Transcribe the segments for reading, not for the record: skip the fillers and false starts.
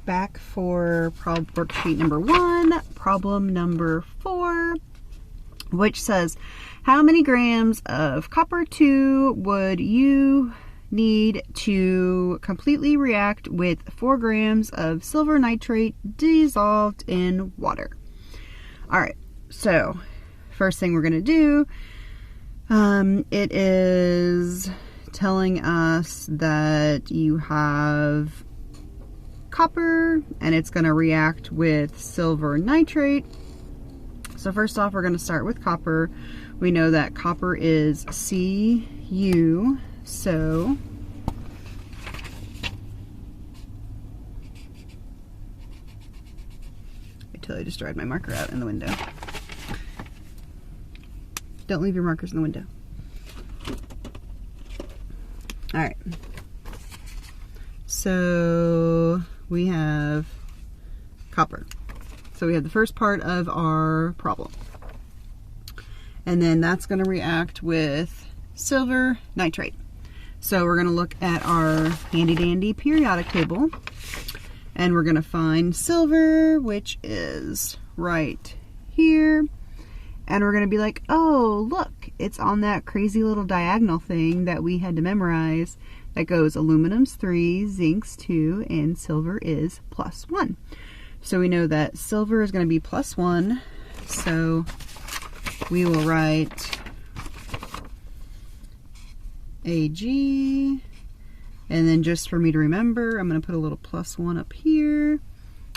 back for worksheet number 1, problem number 4, which says, how many grams of copper 2 would you need to completely react with 4 grams of silver nitrate dissolved in water? All right, so first thing we're going to do, it is telling us that you have copper and it's going to react with silver nitrate. So first off, we're going to start with copper. We know that copper is Cu, so I totally just dried my marker out in the window. Don't leave your markers in the window. All right. So we have copper. So we have the first part of our problem. And then that's going to react with silver nitrate. So we're going to look at our handy dandy periodic table. And we're going to find silver, which is right here. And we're going to be like, oh, look, it's on that crazy little diagonal thing that we had to memorize that goes aluminum's 3, zinc's 2, and silver is +1. So we know that silver is going to be +1. So we will write Ag. And then just for me to remember, I'm going to put a little +1 up here.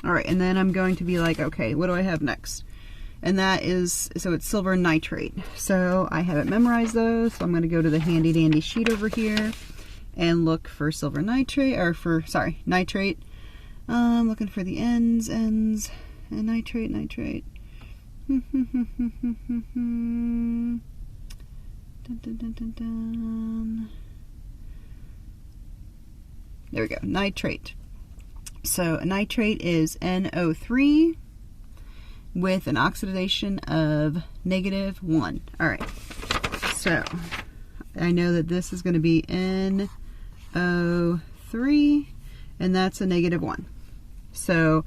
All right, and then I'm going to be like, okay, what do I have next? And that is, so it's silver nitrate. So I haven't memorized those, so I'm going to go to the handy dandy sheet over here and look for silver nitrate, or for, sorry, nitrate. Looking for the ends, and nitrate. Dun, dun, dun, dun, dun. There we go, nitrate. So nitrate is NO3 with an oxidation of -1. All right, so I know that this is going to be NO3, and that's a -1. So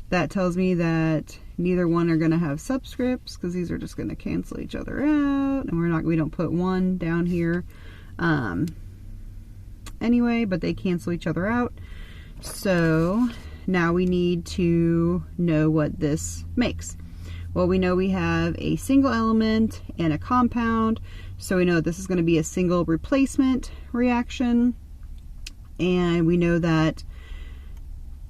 that tells me that neither one are going to have subscripts, because these are just going to cancel each other out, and we don't put 1 down here anyway, but they cancel each other out. So now we need to know what this makes. Well, we know we have a single element and a compound, so we know that this is going to be a single replacement reaction, and we know that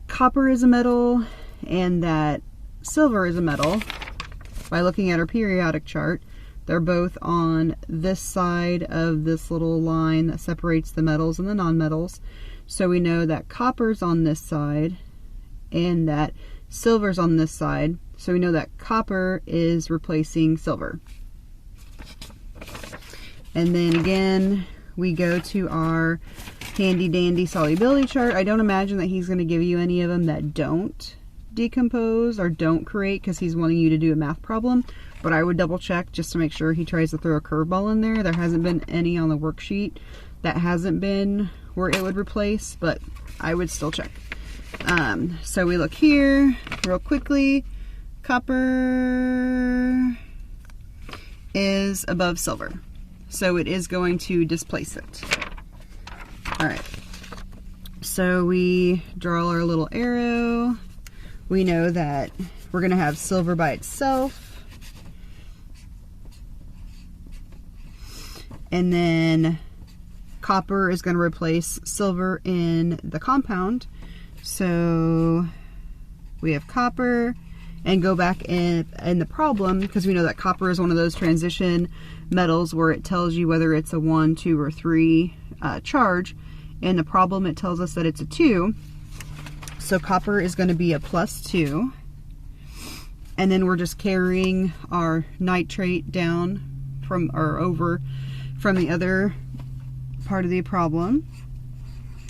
copper is a metal and that silver is a metal by looking at our periodic chart. They're both on this side of this little line that separates the metals and the nonmetals. So we know that copper's on this side and that silver's on this side. So we know that copper is replacing silver. And then again, we go to our handy dandy solubility chart. I don't imagine that he's going to give you any of them that don't decompose or don't create, because he's wanting you to do a math problem. But I would double check just to make sure he tries to throw a curveball in there. There hasn't been any on the worksheet that hasn't been where it would replace, but I would still check. So we look here real quickly. Copper is above silver, so it is going to displace it. All right, so we draw our little arrow. We know that we're going to have silver by itself, and then copper is going to replace silver in the compound. So we have copper, and go back in the problem, because we know that copper is one of those transition metals where it tells you whether it's a 1, 2, or 3 charge. In the problem, it tells us that it's a 2. So copper is going to be a +2. And then we're just carrying our nitrate down from, or over from the other part of the problem.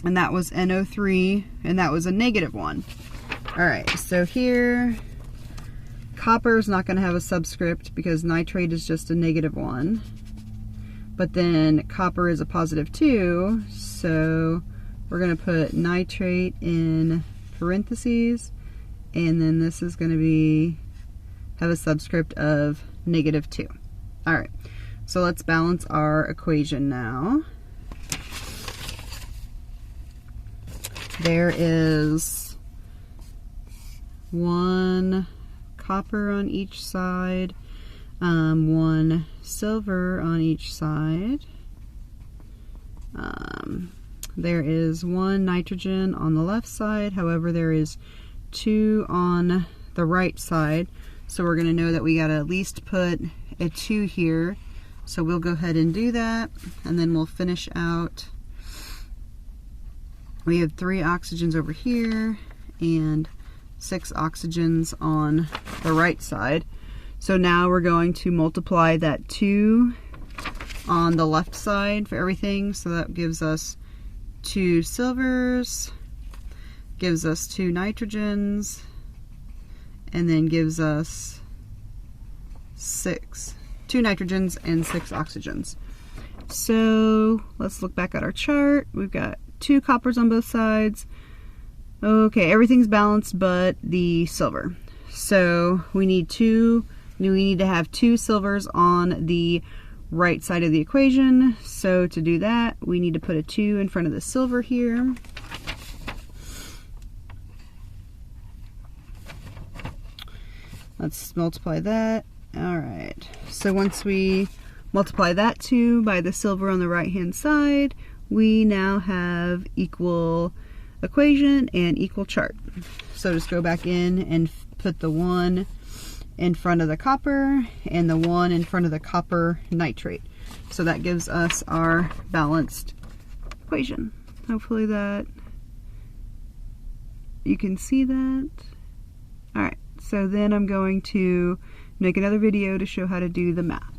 And that was NO3, and that was a -1. All right, so here, copper is not going to have a subscript because nitrate is just a -1. But then copper is a +2, so we're going to put nitrate in parentheses, and then this is going to be have a subscript of -2. All right, so let's balance our equation now. There is 1 copper on each side, 1 silver on each side. There is 1 nitrogen on the left side, however there is 2 on the right side, so we're going to know that we got to at least put a 2 here, so we'll go ahead and do that, and then we'll finish out. We have 3 oxygens over here and 6 oxygens on the right side. So now we're going to multiply that 2 on the left side for everything, so that gives us 2 silvers, gives us 2 nitrogens, and then gives us 2 nitrogens and 6 oxygens. So let's look back at our chart. We've got 2 coppers on both sides. Okay, everything's balanced but the silver. So we need to have 2 silvers on the right side of the equation. So to do that, we need to put a 2 in front of the silver here. Let's multiply that. All right, so once we multiply that 2 by the silver on the right hand side, we now have equal equation and equal chart. So just go back in and put the 1 in front of the copper and the 1 in front of the copper nitrate. So that gives us our balanced equation. Hopefully that you can see that. All right, so then I'm going to make another video to show how to do the math.